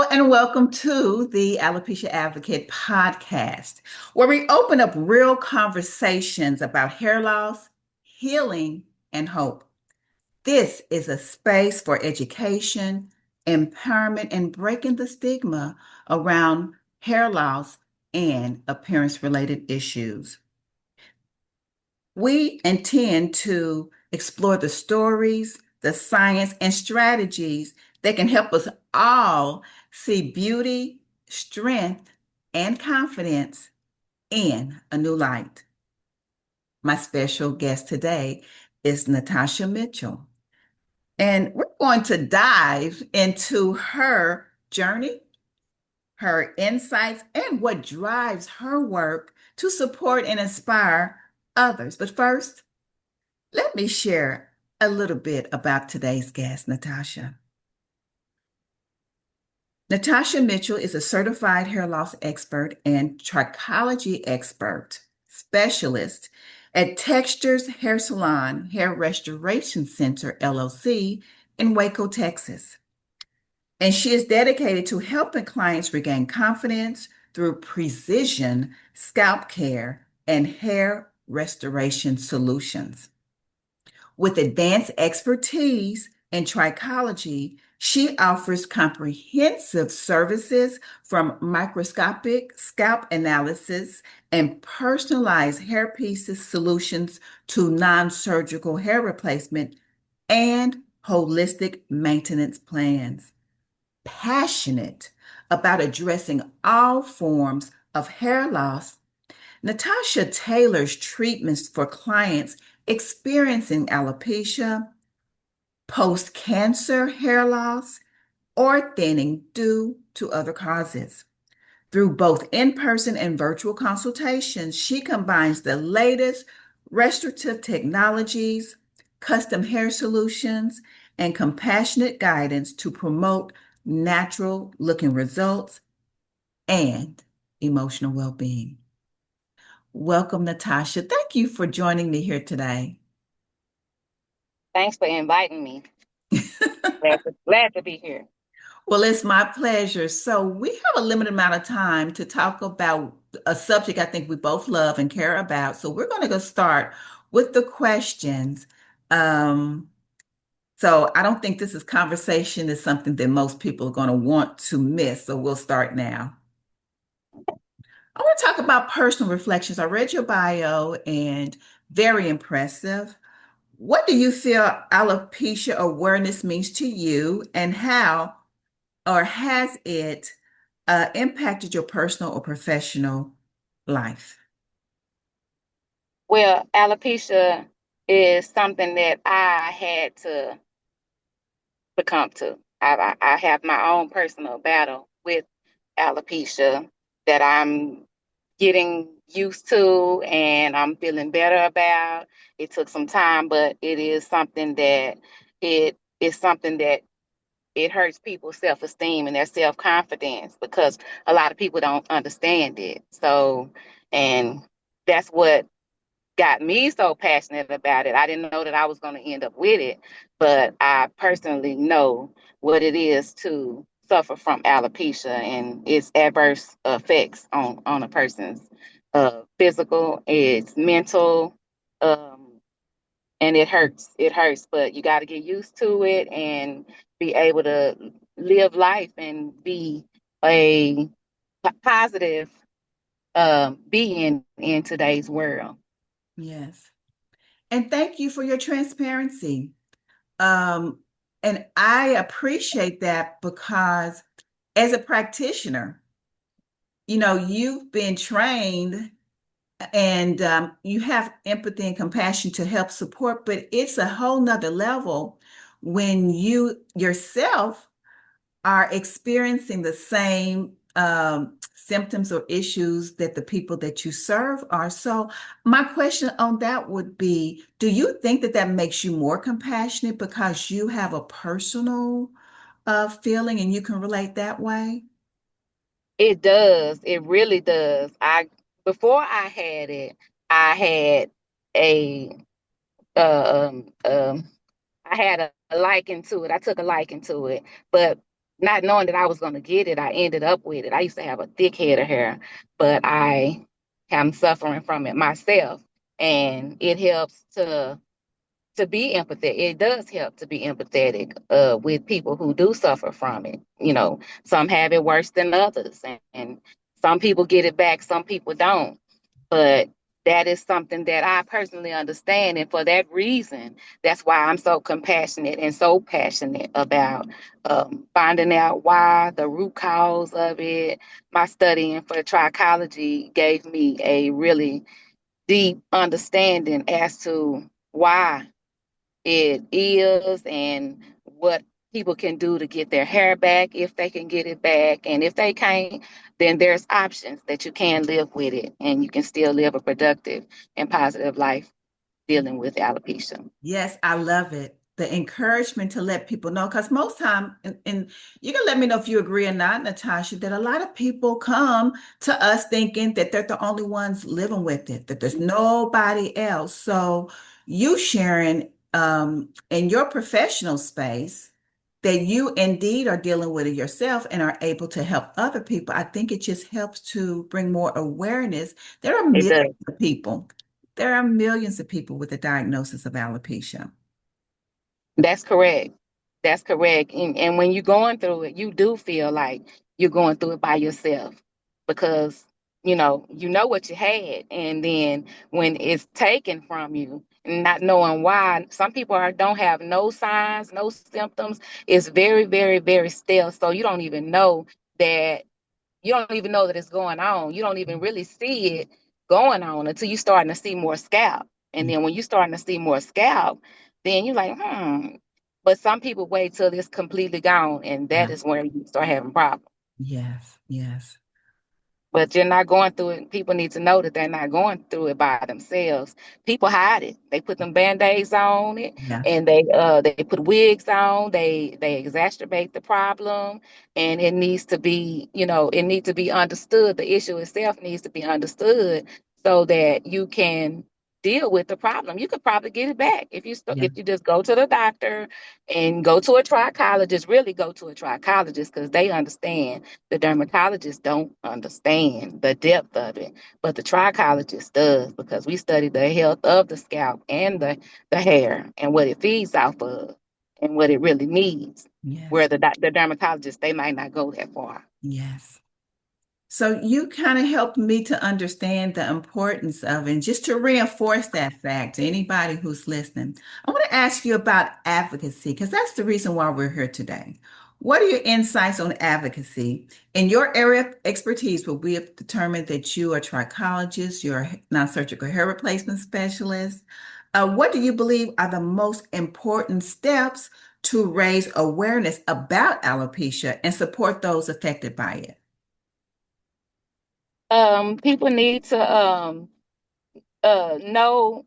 Hello and welcome to the Alopecia Advocate podcast, where we open up real conversations about hair loss, healing, and hope. This is a space for education, empowerment, and breaking the stigma around hair loss and appearance-related issues. We intend to explore the stories, the science, and strategies that can help us all see beauty, strength, and confidence in a new light. My special guest today is Nitoshia Mitchell, and we're going to dive into her journey, her insights, and what drives her work to support and inspire others. But first, let me share a little bit about today's guest, Nitoshia. Nitoshia Mitchell is a certified hair loss expert and trichology expert specialist at Textures Hair Salon Hair Restoration Center, LLC, in Waco, Texas. And she is dedicated to helping clients regain confidence through precision scalp care and hair restoration solutions. With advanced expertise in trichology, she offers comprehensive services from microscopic scalp analysis and personalized hair pieces solutions to non-surgical hair replacement and holistic maintenance plans. Passionate about addressing all forms of hair loss, Nitoshia tailors treatments for clients experiencing alopecia, post-cancer hair loss, or thinning due to other causes. Through both in-person and virtual consultations, she combines the latest restorative technologies, custom hair solutions, and compassionate guidance to promote natural-looking results and emotional well-being. Welcome, Nitoshia. Thank you for joining me here today. Thanks for inviting me. Glad to be here. Well, it's my pleasure. So, we have a limited amount of time to talk about a subject I think we both love and care about. So, we're going to go start with the questions. Um, so, I don't think this is conversation is something that most people are going to want to miss. So, we'll start now. I want to talk about personal reflections. I read your bio and very impressive. What do you feel alopecia awareness means to you, and how or has it impacted your personal or professional life? Well, alopecia is something that I had to succumb to. I have my own personal battle with alopecia that I'm getting used to and I'm feeling better about. It took some time, but it is something that it is something that it hurts people's self-esteem and their self-confidence because a lot of people don't understand it. So, and that's what got me so passionate about it. I didn't know that I was going to end up with it, but I personally know what it is to suffer from alopecia and its adverse effects on a person's physical, its mental, um, and it hurts. It hurts, but you got to get used to it and be able to live life and be a positive being in today's world. Yes. And thank you for your transparency. Um, and I appreciate that because as a practitioner, you've been trained and you have empathy and compassion to help support, but it's a whole nother level when you yourself are experiencing the same symptoms or issues that the people that you serve are. So, my question on that would be, do you think that that makes you more compassionate because you have a personal feeling and you can relate that way? It does. It really does. I before I had it, I had a uh, um, um, I had a liking to it. I took a liking to it, but not knowing that I was going to get it, I ended up with it. I used to have a thick head of hair, but I am suffering from it myself. And it helps to be empathetic. It does help to be empathetic with people who do suffer from it. You know, some have it worse than others, and some people get it back, some people don't. But that is something that I personally understand. And for that reason, that's why I'm so compassionate and so passionate about finding out why, the root cause of it. My studying for trichology gave me a really deep understanding as to why it is and what people can do to get their hair back if they can get it back. And if they can't, then there's options that you can live with it and you can still live a productive and positive life dealing with alopecia. Yes, I love it. The encouragement to let people know, because most time, and you can let me know if you agree or not, Natasha, that a lot of people come to us thinking that they're the only ones living with it, that there's nobody else. So you sharing in your professional space that you indeed are dealing with it yourself and are able to help other people, I think it just helps to bring more awareness. There are It millions does. of people. There are millions of people with a diagnosis of alopecia. That's correct. That's correct. And when you're going through it, you do feel like you're going through it by yourself because you know what you had. And then when it's taken from you and not knowing why, some people don't have no signs, no symptoms. It's very, very, very stale. So that you don't even know that it's going on. You don't even really see it going on until you starting to see more scalp. And then when you starting to see more scalp, then you're like, hmm. But some people wait till it's completely gone, and that Yeah. is where you start having problems. Yes, yes. But you're not going through it. People need to know that they're not going through it by themselves. People hide it. They put them band-aids on it Yeah, and they put wigs on. They exacerbate the problem. And it needs to be, it needs to be understood. The issue itself needs to be understood so that you can deal with the problem. You could probably get it back yeah, if you just go to the doctor and go to a trichologist, really go to a trichologist because they understand. The dermatologist don't understand the depth of it, but the trichologist does because we study the health of the scalp and the hair and what it feeds off of and what it really needs. Where yes, the dermatologist, they might not go that far. yes. So you kind of helped me to understand the importance of, and just to reinforce that fact to anybody who's listening, I want to ask you about advocacy because that's the reason why we're here today. What are your insights on advocacy? In your area of expertise, where we have determined that you are a trichologist, you're a non-surgical hair replacement specialist, what do you believe are the most important steps to raise awareness about alopecia and support those affected by it? People need to know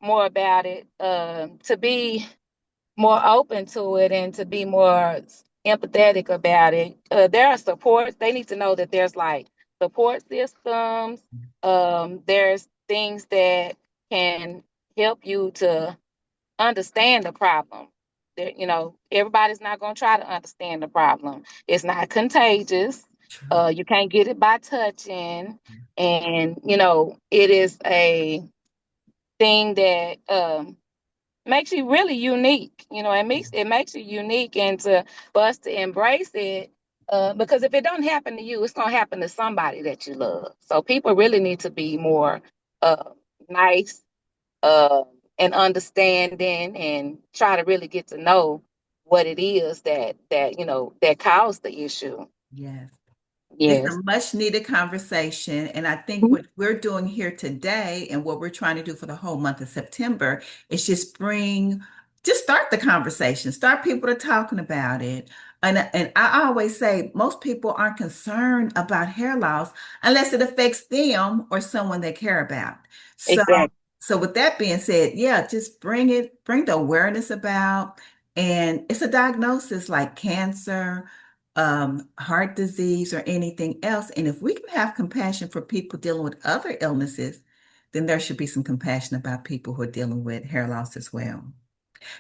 more about it, to be more open to it and to be more empathetic about it. There are supports. They need to know that there's like support systems. There's things that can help you to understand the problem. Everybody's not going to try to understand the problem. It's not contagious. True. You can't get it by touching. And, it is a thing that makes you really unique. It makes you unique, and for us to embrace it. Because if it don't happen to you, it's gonna happen to somebody that you love. So people really need to be more uh, nice uh, and understanding, and try to really get to know what it is that caused the issue. Yes. It's Yes. a much needed conversation. And I think what we're doing here today and what we're trying to do for the whole month of September is just start the conversation, start people to talking about it. And I always say most people aren't concerned about hair loss unless it affects them or someone they care about. So, Exactly. so with that being said, yeah, just bring the awareness about, and it's a diagnosis like cancer, heart disease, or anything else. And if we can have compassion for people dealing with other illnesses, then there should be some compassion about people who are dealing with hair loss as well.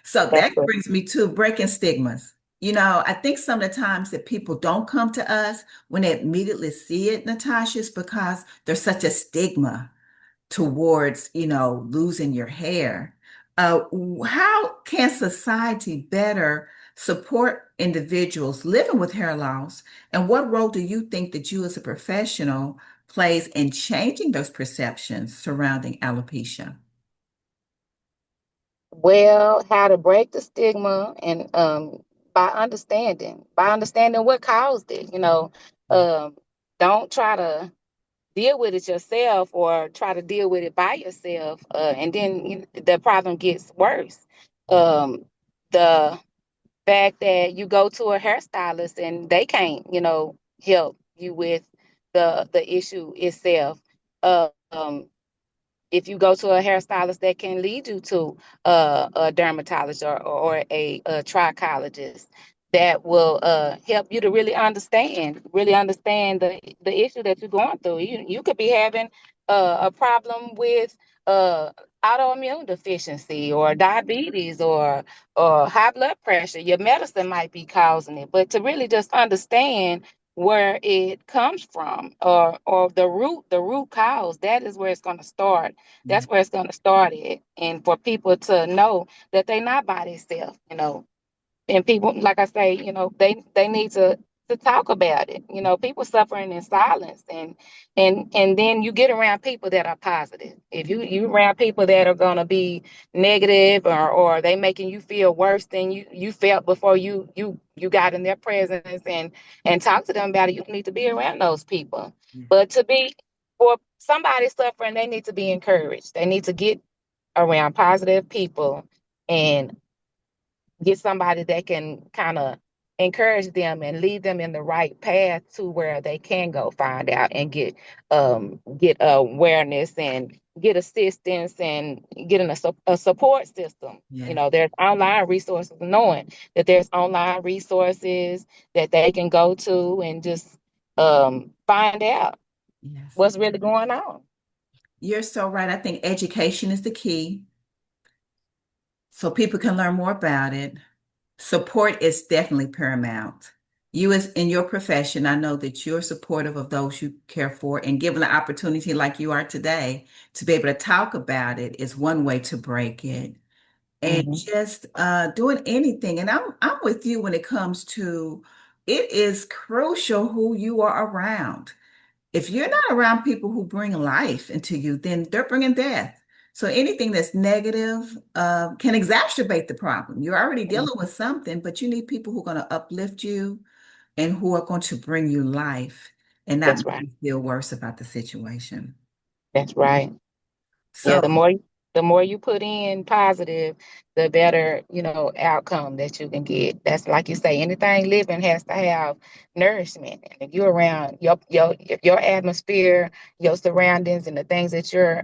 So That's that brings me to breaking stigmas. I think some of the times that people don't come to us when they immediately see it, Natasha, is because there's such a stigma towards, losing your hair. How can society better support individuals living with hair loss? And what role do you think that you as a professional plays in changing those perceptions surrounding alopecia? Well, how to break the stigma and by understanding what caused it. Um, don't try to deal with it yourself or try to deal with it by yourself, and then the problem gets worse. Um, the fact that you go to a hairstylist and they can't, help you with the issue itself. Um, if you go to a hairstylist that can lead you to a dermatologist or a trichologist that will help you to really understand the issue that you're going through. You could be having a problem with uh, autoimmune deficiency or diabetes or high blood pressure. Your medicine might be causing it, but to really just understand where it comes from or the root cause, that is where it's going to start. Yeah. That's where it's going to start at. And for people to know that they're not by themselves, and people, like I say, they need to talk about it. People suffering in silence, and then you get around people that are positive. If you around people that are going to be negative, or they making you feel worse than you felt before you got in their presence and talk to them about it, you need to be around those people. Yeah. But for somebody suffering, they need to be encouraged. They need to get around positive people and get somebody that can kind of encourage them and lead them in the right path to where they can go find out and get awareness and get assistance and getting a support system. Yeah. There's online resources, knowing that there's online resources that they can go to and just find out Yes. what's really going on. You're so right. I think education is the key so people can learn more about it. Support is definitely paramount. You, as in your profession, I know that you're supportive of those you care for, and given an opportunity like you are today to be able to talk about it is one way to break it. And Hmm. just doing anything. And I'm with you when it comes to it is crucial who you are around. If you're not around people who bring life into you, then they're bringing death. So anything that's negative can exacerbate the problem. You're already dealing with something, but you need people who are going to uplift you and who are going to bring you life and not That's make right. you feel worse about the situation. That's right. Yeah, So, the more you put in positive, the better, outcome that you can get. That's like you say, anything living has to have nourishment. And if you're around your atmosphere, your surroundings, and the things that you're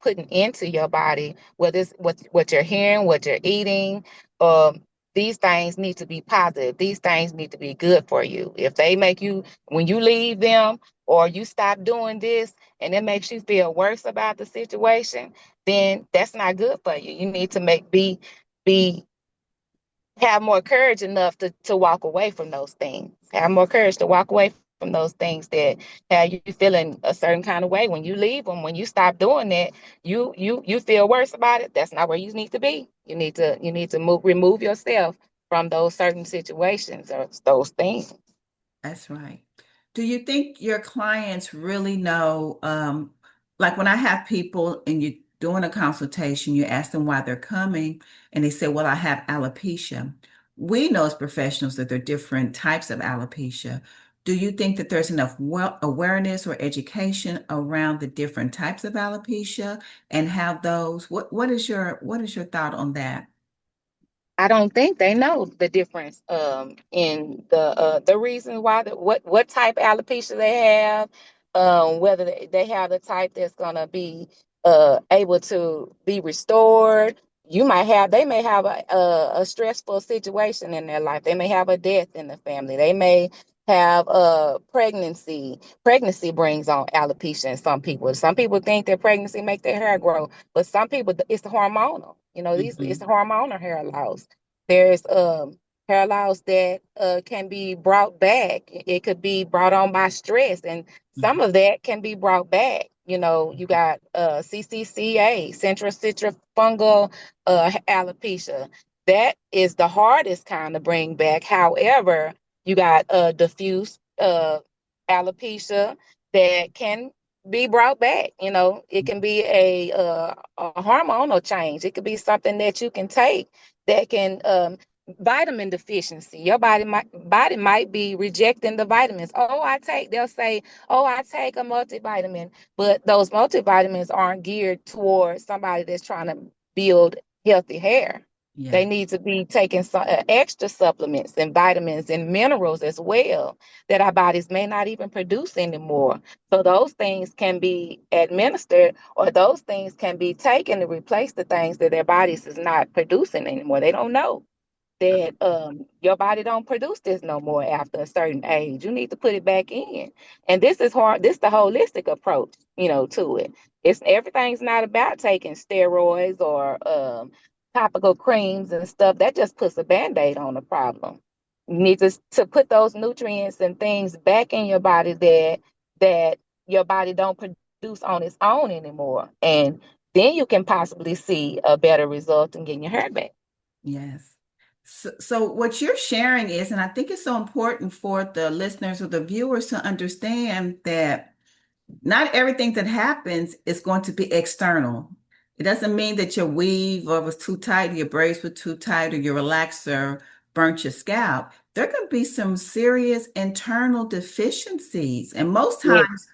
putting into your body, whether it's what you're hearing, what you're eating, um, these things need to be positive. These things need to be good for you. If they make you, when you leave them or you stop doing this, and it makes you feel worse about the situation, then that's not good for you. You need to be have more courage enough to walk away from those things. Have more courage to walk away from those things that have you feeling a certain kind of way. When you leave them, when you stop doing that, you feel worse about it. That's not where you need to be. You need to remove yourself from those certain situations or those things. that's right. Do you think your clients really know, like when I have people and you're doing a consultation, you ask them why they're coming, and they say, well, I have alopecia. We know as professionals that there are different types of alopecia. Do you think that there's enough awareness or education around the different types of alopecia and how those, what is your thought on that? I don't think they know the difference in the reason why what type of alopecia they have, whether they have the type that's gonna be able to be restored. They may have a stressful situation in their life. They may have a death in the family. They may have a pregnancy. Pregnancy brings on alopecia in some people. Some people think that pregnancy make their hair grow, but some people it's hormonal. These it's Mhm. hormonal hair loss. There's hair loss that can be brought back. It could be brought on by stress, and some of that can be brought back. You got CCCA, central fungal alopecia. That is the hardest kind to bring back. However, you got diffuse alopecia that can be brought back. It can be a hormonal change. It could be something that you can take that can vitamin deficiency. Your body might be rejecting the vitamins. They'll say, oh, I take a multivitamin, but those multivitamins aren't geared towards somebody that's trying to build healthy hair. Yeah. They need to be taking some extra supplements and vitamins and minerals as well that our bodies may not even produce anymore. So those things can be administered, or those things can be taken to replace the things that their bodies is not producing anymore. They don't know that your body don't produce this no more after a certain age. You need to put it back in. And this is hard. This is the holistic approach, to it. It's everything's not about taking steroids or topical creams and stuff. That just puts a band-aid on the problem. You need to put those nutrients and things back in your body that your body don't produce on its own anymore. And then you can possibly see a better result in getting your hair back. Yes. So what you're sharing is, and I think it's so important for the listeners or the viewers to understand that not everything that happens is going to be external. It doesn't mean that your weave or was too tight, your braids were too tight, or your relaxer burnt your scalp. There can be some serious internal deficiencies. And most Yes, times,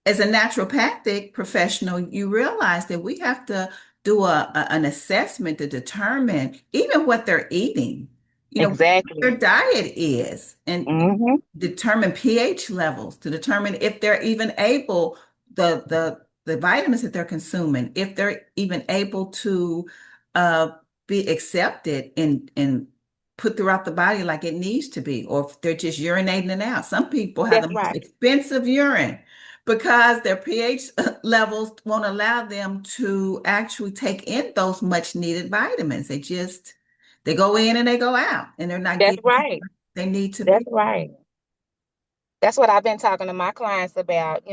as a naturopathic professional, you realize that we have to do an assessment to determine even what they're eating, what their exactly. diet is, and Hmm. determine pH levels to determine if they're even able, the vitamins that they're consuming, if they're even able to uh, be accepted and put throughout the body like it needs to be, or if they're just urinating it out. Some people have That's the most right. expensive urine because their pH levels won't allow them to actually take in those much needed vitamins. They go in and they go out, and they're not That's getting to right. where they need to That's be. right. That's what I've been talking to my clients about.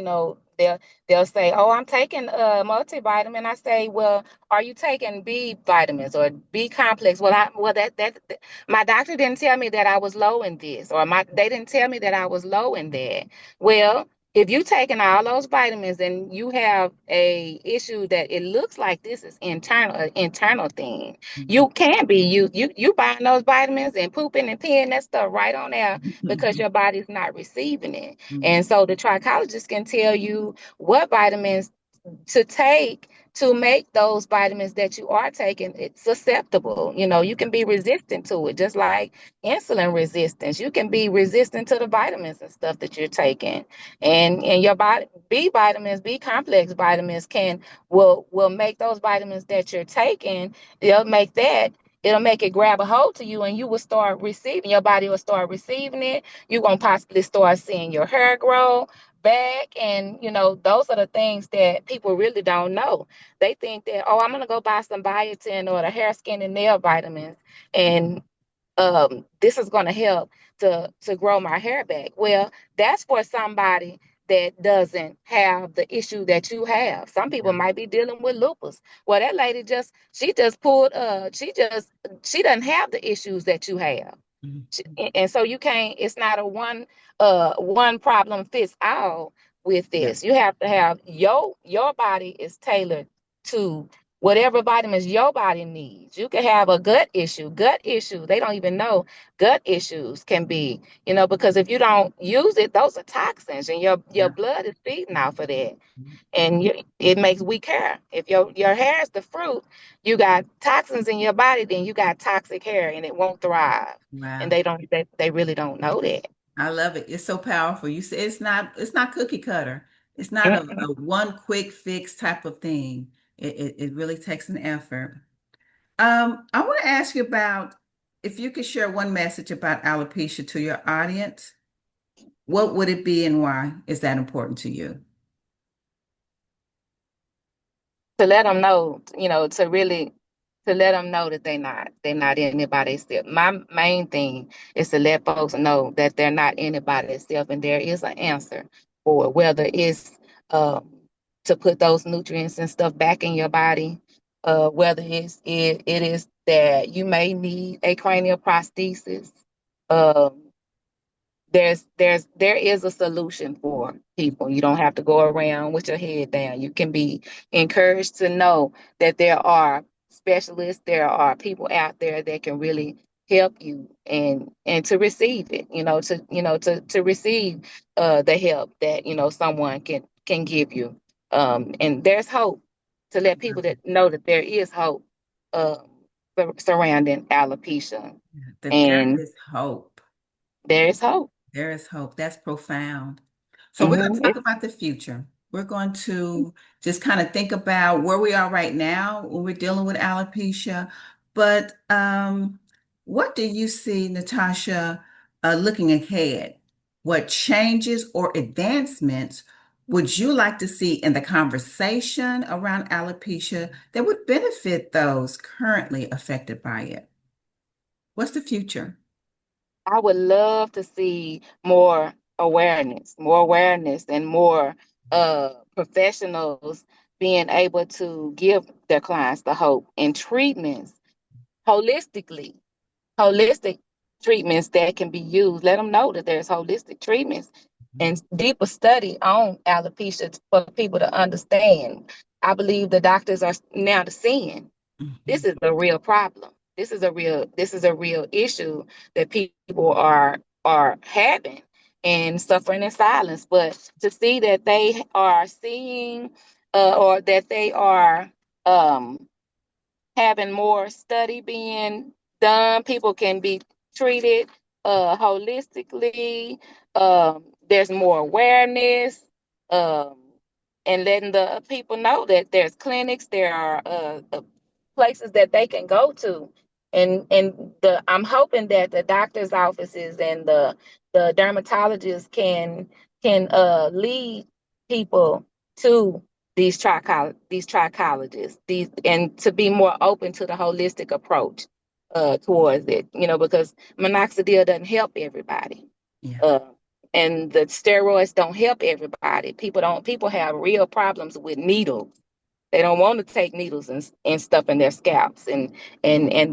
They'll say, "Oh, I'm taking a multivitamin." I say, "Well, are you taking B vitamins or B complex?" My doctor didn't tell me that I was low in this, or my they didn't tell me that I was low in that. Well, if you taking all those vitamins and you have a issue that it looks like this is internal thing, you can be you buying those vitamins and pooping and peeing that stuff right on there because your body's not receiving it. And so the trichologist can tell you what vitamins to take to make those vitamins that you are taking it's susceptible. You can be resistant to it, just like insulin resistance. You can be resistant to the vitamins and stuff that you're taking. And your body B vitamins, B complex vitamins will make those vitamins that you're taking, they'll make that it'll make it grab a hold to you, and you will start receiving, your body will start receiving it. You're going to possibly start seeing your hair grow back. And, those are the things that people really don't know. They think that, oh, I'm going to go buy some biotin or the hair, skin, and nail vitamins. And this is going to help to grow my hair back. Well, that's for somebody that doesn't have the issue that you have. Some people might be dealing with lupus. Well, that lady she just pulled she doesn't have the issues that you have. And so you can't, it's not a one problem fits all with Yeah. this. You have to have your body is tailored to whatever vitamins your body needs. You can have a gut issue. They don't even know gut issues can be, because if you don't use it, those are toxins, and your Yeah. blood is feeding off of that. And it makes weak hair. If your hair is the fruit, you got toxins in your body, then you got toxic hair, and it won't thrive. And Wow. they really don't know that. I love it. It's so powerful. You say it's not cookie cutter. It's not a Mm-mm. one quick fix type of thing. It really takes an effort. I want to ask you about if you could share one message about alopecia to your audience, what would it be and why is that important to you? To let them know, to really to let them know that they're not anybody except. My main thing is to let folks know that they're not anybody except, and there is an answer for it, whether it's um, to put those nutrients and stuff back in your body, whether it is that you may need a cranial prosthesis. Um, there is a solution for people. You don't have to go around with your head down. You can be encouraged to know that there are specialists, there are people out there that can really help you, and to receive it, to receive the help that someone can give you. And there's hope, to let people that know that there is hope um surrounding alopecia, That there and is hope. there is hope. There is hope. That's profound. So we're going to Mhm. talk about the future. We're going to just kind of think about where we are right now when we're dealing with alopecia. But what do you see, Natasha, looking ahead? What changes or advancements would you like to see in the conversation around alopecia that would benefit those currently affected by it? What's the future? I would love to see more awareness, and more professionals being able to give their clients the hope and treatments holistically, holistic treatments that can be used. Let them know that there's holistic treatments and deeper study on alopecia for people to understand. I believe the doctors are now seeing this Mhm. is a real problem. This is a real issue that people are having and suffering in silence. But to see that they are seeing, or that they are um, having more study being done. People can be treated holistically. There's more awareness, um, and letting the people know that there's clinics, there are places that they can go to. And I'm hoping that the doctor's offices and the dermatologists can lead people to these trichologists, these, and to be more open to the holistic approach towards it, because minoxidil doesn't help everybody. Yeah. Uh, and the steroids don't help everybody. People have real problems with needles. They don't want to take needles and stuff in their scalps. And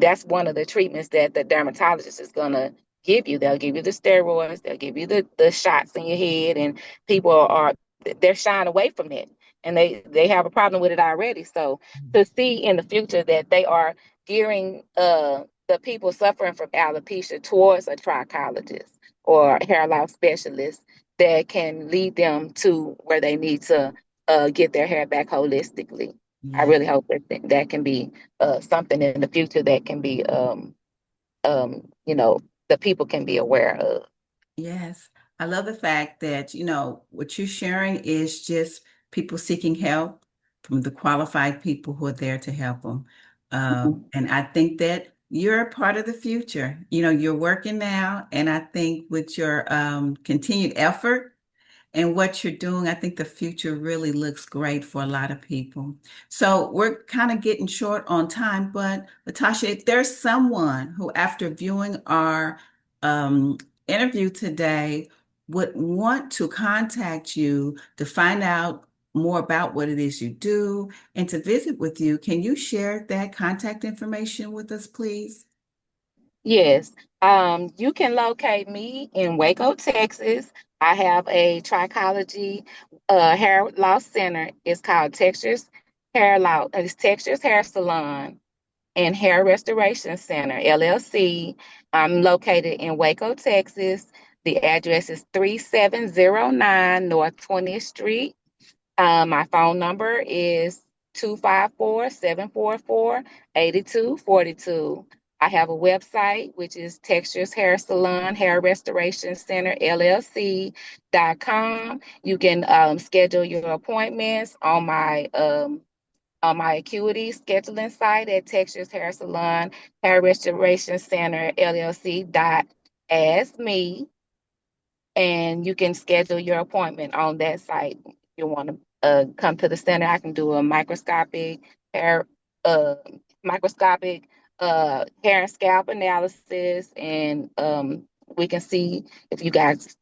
that's one of the treatments that the dermatologist is gonna give you. They'll give you the steroids, they'll give you the shots in your head, and people they're shying away from it. And they have a problem with it already. So to see in the future that they are gearing the people suffering from alopecia towards a trichologist or hair loss specialist that can lead them to where they need to get their hair back holistically. I Yeah. really hope that can be something in the future that can be, you know, the people can be aware of. Yes, I love the fact that, what you're sharing is just people seeking help from the qualified people who are there to help them. And I think that you're a part of the future. You're working now, and I think with your continued effort and what you're doing, I think the future really looks great for a lot of people. So we're kind of getting short on time, but Natasha, if there's someone who, after viewing our um, interview today, would want to contact you to find out more about what it is you do and to visit with you, can you share that contact information with us, please? Yes, you can locate me in Waco, Texas. I have a trichology hair loss center. It's called Textures Hair Salon and Hair Restoration Center, LLC. I'm located in Waco, Texas. The address is 3709 North 20th Street. My phone number is 254-744-8242. I have a website, which is Textures Hair Salon, Hair Restoration Center, LLC.com. You can schedule your appointments on my acuity scheduling site at Textures Hair Salon, Hair Restoration Center, LLC. Ask me, and you can schedule your appointment on that site. If you want to come to the center, I can do a microscopic hair uh, microscopic hair and scalp analysis, and we can see if you guys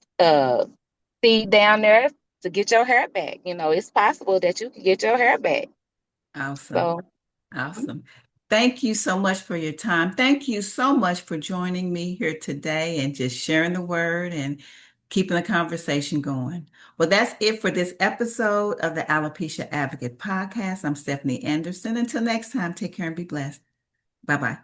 seed down there to get your hair back. You know, it's possible that you can get your hair back. Awesome. So, Awesome. Thank you so much for your time. Thank you so much for joining me here today and just sharing the word and keeping the conversation going. Well, that's it for this episode of the Alopecia Advocate podcast. I'm Stephanie Anderson. Until next time, take care and be blessed. Bye bye.